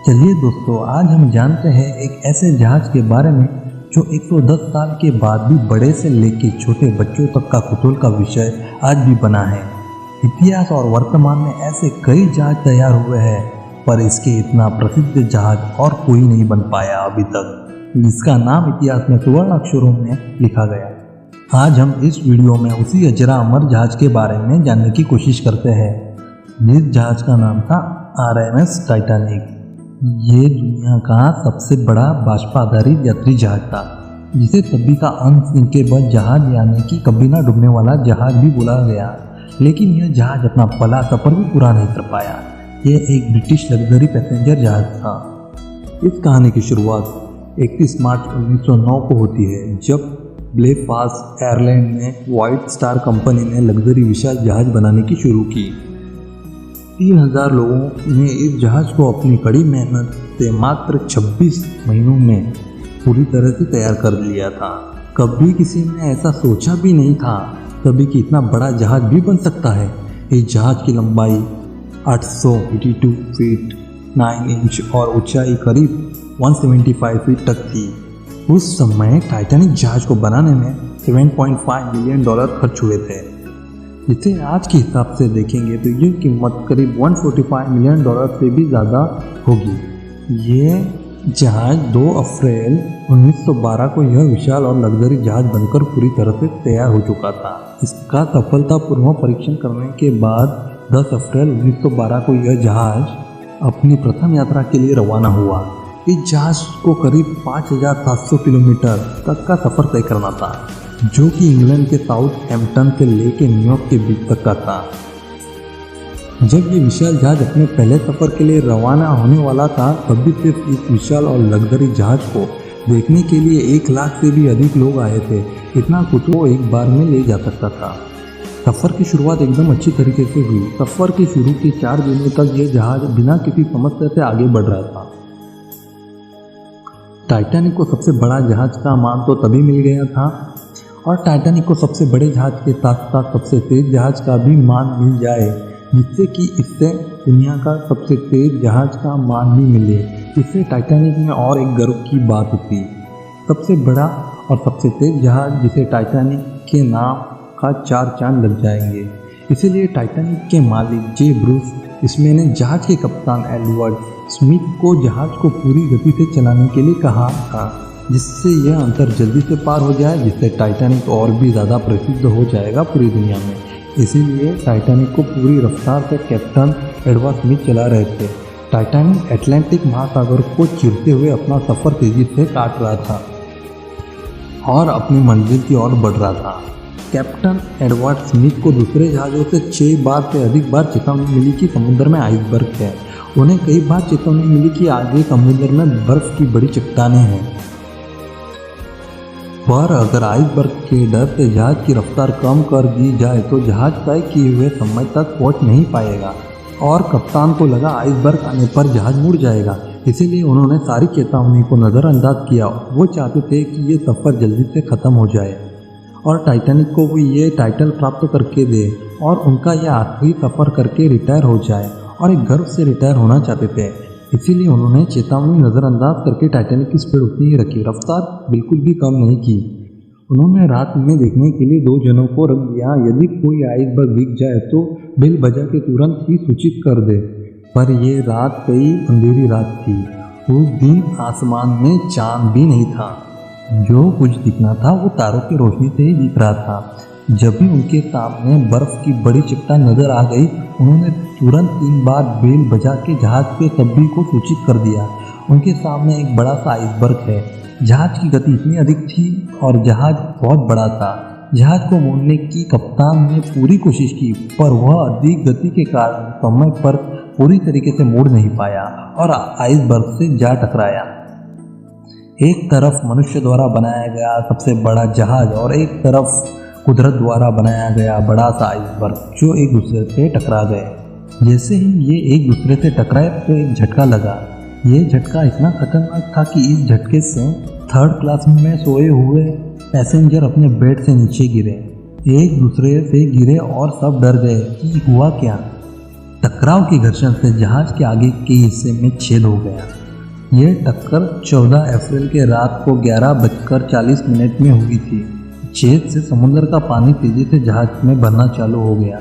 चलिए दोस्तों, आज हम जानते हैं एक ऐसे जहाज के बारे में जो 110 साल के बाद भी बड़े से लेके छोटे बच्चों तक का कुतूहल का विषय आज भी बना है। इतिहास और वर्तमान में ऐसे कई जहाज तैयार हुए हैं, पर इसके इतना प्रसिद्ध जहाज और कोई नहीं बन पाया अभी तक, जिसका नाम इतिहास में सुवर्ण अक्षरों में लिखा गया। आज हम इस वीडियो में उसी अजरा अमर जहाज के बारे में जानने की कोशिश करते हैं, जिस जहाज का नाम था RMS टाइटैनिक। ये दुनिया का सबसे बड़ा बाष्प आधारित यात्री जहाज था, जिसे सभी का अनसिंकेबल जहाज यानी कि कभी ना डूबने वाला जहाज भी बोला गया। लेकिन यह जहाज अपना पहला सफर भी पूरा नहीं कर पाया। यह एक ब्रिटिश लग्जरी पैसेंजर जहाज था। इस कहानी की शुरुआत 31 मार्च 1909 को होती है, जब बेलफास्ट आयरलैंड में व्हाइट स्टार कंपनी ने लग्जरी विशाल जहाज बनाने की शुरू की। 3000 लोगों ने इस जहाज को अपनी कड़ी मेहनत से मात्र 26 महीनों में पूरी तरह से तैयार कर लिया था। कभी किसी ने ऐसा सोचा भी नहीं था कभी कि इतना बड़ा जहाज भी बन सकता है। इस जहाज की लंबाई 882 फीट 9 इंच और ऊंचाई करीब 175 फीट तक थी। उस समय टाइटैनिक जहाज को बनाने में $7.5 मिलियन खर्च हुए थे, जिसे आज के हिसाब से देखेंगे तो ये कीमत करीब $145 मिलियन से भी ज़्यादा होगी। ये जहाज 2 अप्रैल 1912 को यह विशाल और लग्जरी जहाज बनकर पूरी तरह से तैयार हो चुका था। इसका सफलतापूर्वक परीक्षण करने के बाद 10 अप्रैल 1912 को यह जहाज अपनी प्रथम यात्रा के लिए रवाना हुआ। इस जहाज को करीब 5700 किलोमीटर तक का सफ़र तय करना था, जो कि इंग्लैंड के साउथहैम्पटन से लेकर न्यूयॉर्क के बीच तक का था। जब ये विशाल जहाज अपने पहले सफ़र के लिए रवाना होने वाला था, तब भी सिर्फ इस विशाल और लग्जरी जहाज को देखने के लिए 1 लाख से भी अधिक लोग आए थे। इतना कुछ वो एक बार में ले जा सकता था। सफ़र की शुरुआत एकदम अच्छी तरीके से हुई। सफ़र के शुरू के 4 दिनों तक ये जहाज बिना किसी समस्या से आगे बढ़ रहा था। टाइटैनिक को सबसे बड़ा जहाज का मान तो तभी मिल गया था, और टाइटैनिक को सबसे बड़े जहाज के साथ साथ सबसे तेज जहाज का भी मान मिल जाए, जिससे कि इससे दुनिया का सबसे तेज जहाज का मान भी मिले। इससे टाइटैनिक में और एक गर्व की बात होती। सबसे बड़ा और सबसे तेज जहाज, जिसे टाइटैनिक के नाम का 4 चांद लग जाएंगे। इसीलिए टाइटैनिक के मालिक जे ब्रूस इसमें ने जहाज के कप्तान एडवर्ड स्मिथ को जहाज को पूरी गति से चलाने के लिए कहा था, जिससे यह अंतर जल्दी से पार हो जाए, जिससे टाइटैनिक और भी ज़्यादा प्रसिद्ध हो जाएगा पूरी दुनिया में। इसीलिए टाइटैनिक को पूरी रफ्तार से कैप्टन एडवर्ड स्मिथ चला रहे थे। टाइटैनिक अटलांटिक महासागर को चीरते हुए अपना सफ़र तेजी से काट रहा था और अपनी मंजिल की ओर बढ़ रहा था। कैप्टन एडवर्ड स्मिथ को दूसरे जहाज़ों से 6 बार से अधिक बार चेतावनी मिली कि समुद्र में आइसबर्ग है। उन्हें कई बार चेतावनी मिली कि आगे समुद्र में बर्फ की बड़ी चट्टानें हैं, पर अगर आइसबर्ग के डर से जहाज की रफ्तार कम कर दी जाए तो जहाज तय किए हुए समय तक पहुंच नहीं पाएगा, और कप्तान को लगा आइसबर्ग आने पर जहाज मुड़ जाएगा। इसीलिए उन्होंने सारी चेतावनी को नज़रअंदाज किया। वो चाहते थे कि ये सफ़र जल्दी से ख़त्म हो जाए और टाइटैनिक को वो ये टाइटल प्राप्त करके दे, और उनका यह आखिरी सफ़र करके रिटायर हो जाए, और एक गर्व से रिटायर होना चाहते थे। इसीलिए उन्होंने चेतावनी नज़रअंदाज करके टाइटैनिक की स्पीड उतनी ही रखी, रफ्तार बिल्कुल भी कम नहीं की। उन्होंने रात में देखने के लिए 2 जनों को रख दिया। यदि कोई आइसबर्ग दिख जाए तो बेल बजा के तुरंत ही सूचित कर दे। पर यह रात कई अंधेरी रात थी। उस दिन आसमान में चांद भी नहीं था। जो कुछ दिखना था वो तारों की रोशनी से ही दिख रहा था। जब भी उनके सामने बर्फ़ की बड़ी चट्टान नज़र आ गई, उन्होंने तुरंत 3 बार बेल बजा के जहाज के सभी को सूचित कर दिया। उनके सामने एक बड़ा सा आइसबर्ग है। जहाज की गति इतनी अधिक थी और जहाज बहुत बड़ा था। जहाज को मोड़ने की कप्तान ने पूरी कोशिश की, पर वह अधिक गति के कारण समय पर पूरी तरीके से मोड़ नहीं पाया और आइसबर्ग से जा टकराया। एक तरफ मनुष्य द्वारा बनाया गया सबसे बड़ा जहाज और एक तरफ कुदरत द्वारा बनाया गया बड़ा सा आइसबर्ग, जो एक दूसरे से टकरा गए। जैसे ही ये एक दूसरे से टकराए तो एक झटका लगा। ये झटका इतना खतरनाक था कि इस झटके से 3rd क्लास में सोए हुए पैसेंजर अपने बेड से नीचे गिरे, एक दूसरे से गिरे और सब डर गए कि हुआ क्या। टकराव के घर्षण से जहाज के आगे के हिस्से में छेद हो गया। यह टक्कर 14 अप्रैल के रात को 11:40 में हुई थी। छेद से समुद्र का पानी तेजी से जहाज में भरना चालू हो गया।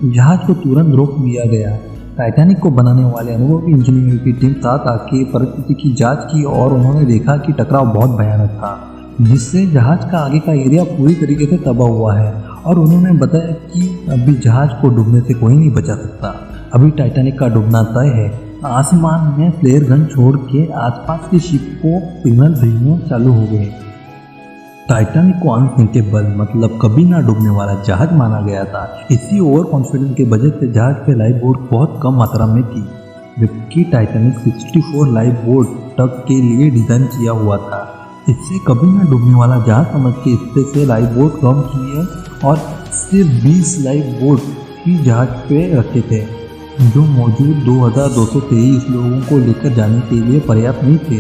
जहाज को तुरंत रोक दिया गया। टाइटैनिक को बनाने वाले अनुभवी इंजीनियर की टीम साथ आके परिस्थिति की जांच की और उन्होंने देखा कि टकराव बहुत भयानक था, जिससे जहाज का आगे का एरिया पूरी तरीके से तबाह हुआ है। और उन्होंने बताया कि अभी जहाज को डूबने से कोई नहीं बचा सकता। अभी टाइटैनिक का डूबना तय है। आसमान में फ्लेयर गन छोड़ के आसपास के शिप को सिग्नल भेजने चालू हो गए। टाइटैनिक को अनसिंकेबल मतलब कभी ना डूबने वाला जहाज माना गया था। इसी ओवर कॉन्फिडेंस के वजह से जहाज पे लाइफ बोट बहुत कम मात्रा में थी, जबकि टाइटैनिक 64 लाइफ बोट तक के लिए डिजाइन किया हुआ था। इससे कभी ना डूबने वाला जहाज समझ के इससे से लाइफ बोट कम किए और सिर्फ 20 लाइफ बोट ही जहाज पे रखे थे, जो मौजूद 2223 लोगों को लेकर जाने के लिए पर्याप्त नहीं थे।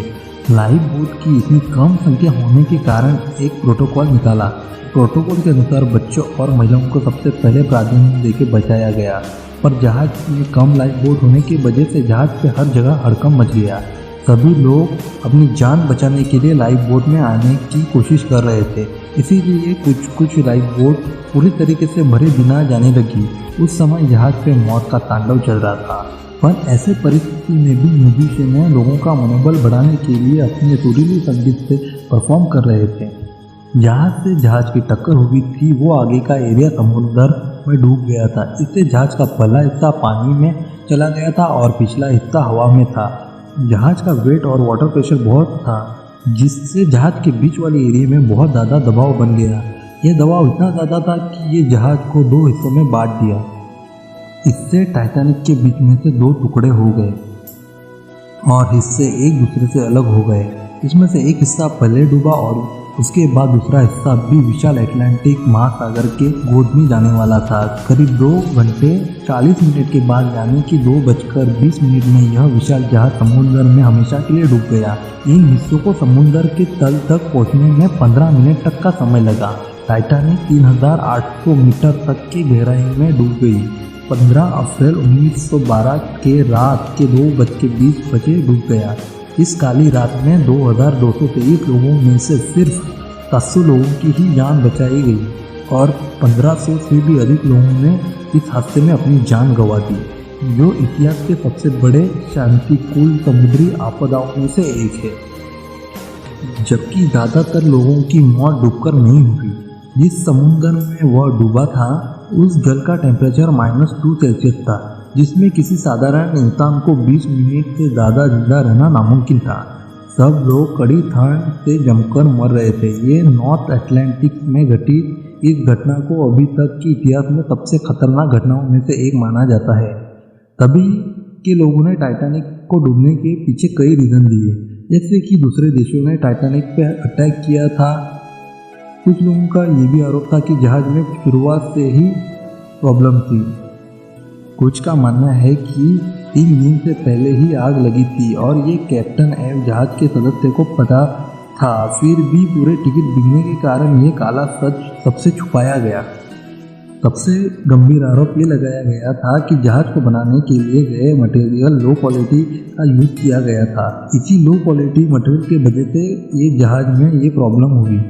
लाइफ बोट की इतनी कम संख्या होने के कारण एक प्रोटोकॉल निकाला। प्रोटोकॉल के अनुसार बच्चों और महिलाओं को सबसे पहले प्राधान्य देकर बचाया गया, पर जहाज में कम लाइफ बोट होने की वजह से जहाज पे हर जगह हड़कंप मच गया। सभी लोग अपनी जान बचाने के लिए लाइफ बोट में आने की कोशिश कर रहे थे, इसीलिए कुछ लाइफ बोट पूरी तरीके से भरे बिना जाने लगी। उस समय जहाज पे मौत का तांडव चल रहा था, पर ऐसे परिस्थिति में भी म्यूजिशियन ने लोगों का मनोबल बढ़ाने के लिए अपने सुरीले संगीत से परफॉर्म कर रहे थे। जहाज से जहाज की टक्कर हुई थी, वो आगे का एरिया समुद्र में डूब गया था। इससे जहाज का पहला हिस्सा पानी में चला गया था और पिछला हिस्सा हवा में था। जहाज का वेट और वाटर प्रेशर बहुत था, जिससे जहाज के बीच वाले एरिया में बहुत ज़्यादा दबाव बन गया। यह दबाव इतना ज़्यादा था कि ये जहाज को 2 हिस्सों में बांट दिया। इससे टाइटैनिक के बीच में से 2 टुकड़े हो गए और हिस्से एक दूसरे से अलग हो गए। इसमें से एक हिस्सा पहले डूबा और उसके बाद दूसरा हिस्सा भी विशाल अटलांटिक महासागर के गोद में जाने वाला था। करीब 2 घंटे 40 मिनट के बाद यानी कि 2:20 में यह विशाल जहाज समुद्र में हमेशा के लिए डूब गया। इन हिस्सों को समुद्र के तल तक पहुंचने में 15 मिनट तक का समय लगा। टाइटैनिक 3800 मीटर तक की गहराई में डूब गई। 15 अप्रैल 1912 के रात के 2:20 डूब गया। इस काली रात में 2223 लोगों में से सिर्फ 700 लोगों की ही जान बचाई गई और 1500 से भी अधिक लोगों ने इस हादसे में अपनी जान गंवा दी, जो इतिहास के सबसे बड़े शांतिपूर्ण समुद्री आपदाओं में से एक है। जबकि ज़्यादातर लोगों की मौत डूबकर नहीं हुई। जिस समुद्र में वह डूबा था उस जल का टेम्परेचर -2 सेल्सियस था, जिसमें किसी साधारण इंसान को 20 मिनट से ज़्यादा जिंदा रहना नामुमकिन था। सब लोग कड़ी ठंड से जमकर मर रहे थे। ये नॉर्थ अटलांटिक में घटित इस घटना को अभी तक के इतिहास में सबसे खतरनाक घटनाओं में से एक माना जाता है। तभी के लोगों ने टाइटैनिक को डूबने के पीछे कई रीज़न दिए, जैसे कि दूसरे देशों ने टाइटैनिक पर अटैक किया था। कुछ लोगों का ये भी आरोप था कि जहाज में शुरुआत से ही प्रॉब्लम थी। कुछ का मानना है कि 3 दिन से पहले ही आग लगी थी और ये कैप्टन एवं जहाज के सदस्य को पता था। फिर भी पूरे टिकट बिकने के कारण ये काला सच सबसे छुपाया गया। सबसे गंभीर आरोप ये लगाया गया था कि जहाज को बनाने के लिए गए मटेरियल लो क्वालिटी का यूज़ किया गया था। इसी लो क्वालिटी मटेरियल के वजह से ये जहाज में ये प्रॉब्लम हुई।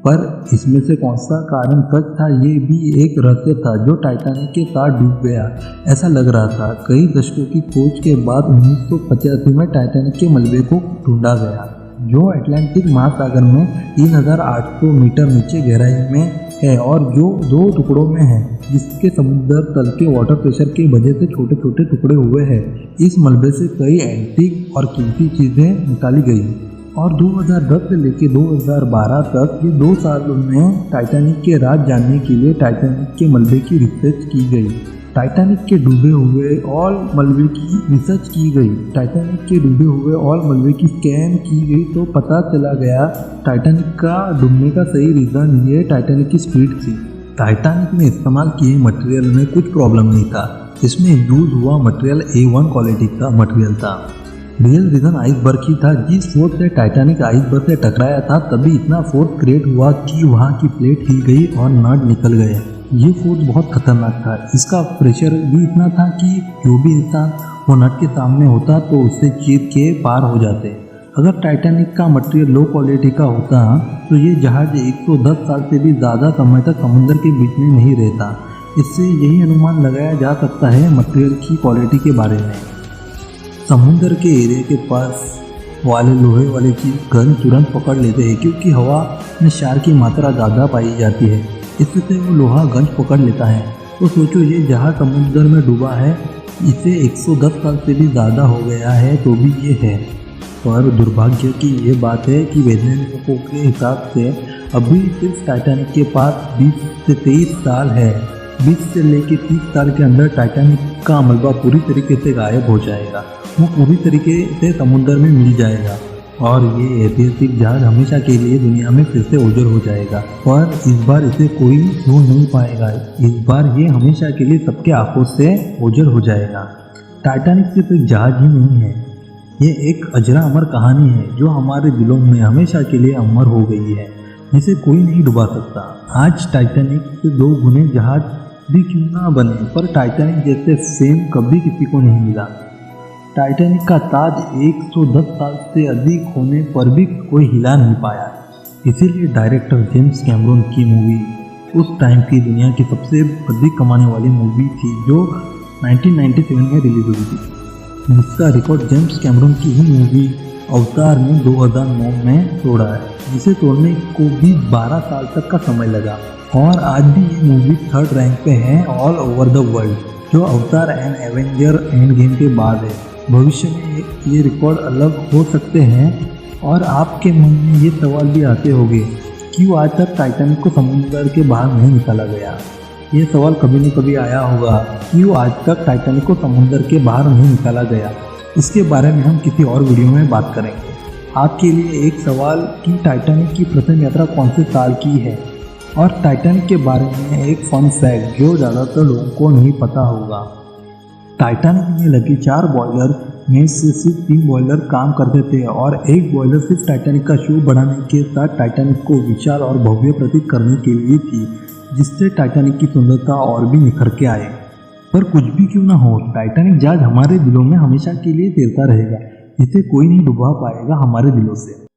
पर इसमें से कौन सा कारण सच था, ये भी एक रहस्य था जो टाइटैनिक के साथ डूब गया ऐसा लग रहा था। कई दशकों की खोज के बाद 1985 में टाइटैनिक के मलबे को ढूंढा गया, जो अटलांटिक महासागर में 3800 मीटर नीचे गहराई में है और जो 2 टुकड़ों में है, जिसके समुद्र तल के वाटर प्रेशर की वजह से छोटे छोटे टुकड़े हुए हैं। इस मलबे से कई एंटीक और कीमती चीज़ें निकाली गई और 2010 से लेकर 2012 तक ये 2 सालों में टाइटैनिक के राज जानने के लिए टाइटैनिक के मलबे की रिसर्च की गई। टाइटैनिक के डूबे हुए ऑल मलबे की रिसर्च की गई। टाइटैनिक के डूबे हुए ऑल मलबे की स्कैन की गई तो पता चला गया टाइटैनिक का डूबने का सही रीज़न ये टाइटैनिक की स्पीड थी। टाइटैनिक में इस्तेमाल किए मटेरियल में कुछ प्रॉब्लम नहीं था। इसमें यूज हुआ मटेरियल A1 क्वालिटी का मटेरियल था। रियल रीज़न आइसबर्ग ही था। जिस फोर्स से टाइटैनिक आइसबर्ग से टकराया था तभी इतना फोर्स क्रिएट हुआ कि वहाँ की प्लेट हिल गई और नट निकल गए। ये फोर्स बहुत खतरनाक था। इसका प्रेशर भी इतना था कि जो भी इंसान वो नट के सामने होता तो उससे चीर के पार हो जाते। अगर टाइटैनिक का मटेरियल लो क्वालिटी का होता तो ये जहाज 110 साल से भी ज़्यादा समय तक समुद्र के बीच में नहीं रहता। इससे यही अनुमान लगाया जा सकता है मटेरियल की क्वालिटी के बारे में। समुद्र के एरिया के पास वाले लोहे वाले चीज़ गन तुरंत पकड़ लेते हैं, क्योंकि हवा में क्षार की मात्रा ज़्यादा पाई जाती है। इससे वो लोहा गंज पकड़ लेता है। तो सोचो, ये जहाज समुद्र में डूबा है, इसे 110 साल से भी ज़्यादा हो गया है तो भी ये है। पर दुर्भाग्य की ये बात है कि वैज्ञानिकों के हिसाब से अभी सिर्फ टाइटैनिक के पास 20 से 23 साल है। 20 से लेकर 30 साल के अंदर टाइटैनिक का मलबा पूरी तरीके से गायब हो जाएगा। वो पूरी तरीके से समुद्र में मिल जाएगा और ये ऐतिहासिक जहाज हमेशा के लिए दुनिया में फिर से ओझल हो जाएगा। पर इस बार इसे कोई ढूंढ नहीं पाएगा। इस बार ये हमेशा के लिए सबके आंखों से ओझल हो जाएगा। टाइटैनिक सिर्फ एक जहाज ही नहीं है, ये एक अजरा अमर कहानी है जो हमारे दिलों में हमेशा के लिए अमर हो गई है, जिसे कोई नहीं डुबा सकता। आज टाइटैनिक से 2 गुने जहाज भी क्यों ना बने, पर टाइटैनिक जैसे फेम कभी किसी को नहीं मिला। टाइटैनिक का ताज 110 साल से अधिक होने पर भी कोई हिला नहीं पाया। इसीलिए डायरेक्टर जेम्स कैमरून की मूवी उस टाइम की दुनिया की सबसे अधिक कमाने वाली मूवी थी, जो 1997 में रिलीज हुई थी। जिसका रिकॉर्ड जेम्स कैमरून की ही मूवी अवतार ने 2009 में तोड़ा है, जिसे तोड़ने को भी 12 साल तक का समय लगा। और आज भी ये मूवी 3rd रैंक पे है ऑल ओवर द वर्ल्ड, जो अवतार एंड एवेंजर एंड गेम के बाद है। भविष्य में ये रिकॉर्ड अलग हो सकते हैं। और आपके मन में ये सवाल भी आते होंगे, क्यों आज तक टाइटैनिक को समुद्र के बाहर नहीं निकाला गया। ये सवाल कभी न कभी आया होगा, क्यों आज तक टाइटैनिक को समुद्र के बाहर नहीं निकाला गया। इसके बारे में हम किसी और वीडियो में बात करेंगे। आपके लिए एक सवाल कि टाइटैनिक की प्रथम यात्रा कौन से साल की है। और टाइटैनिक के बारे में एक फन फैक्ट जो ज़्यादातर लोगों को नहीं पता होगा। टाइटैनिक में लगे 4 बॉयलर में से सिर्फ 3 बॉयलर काम करते थे और एक बॉयलर सिर्फ टाइटैनिक का शो बढ़ाने के साथ टाइटैनिक को विशाल और भव्य प्रतीत करने के लिए थी, जिससे टाइटैनिक की सुंदरता और भी निखर के आए। पर कुछ भी क्यों ना हो, टाइटैनिक जहाज हमारे दिलों में हमेशा के लिए तैरता रहेगा। इसे कोई नहीं डुबा पाएगा हमारे दिलों से।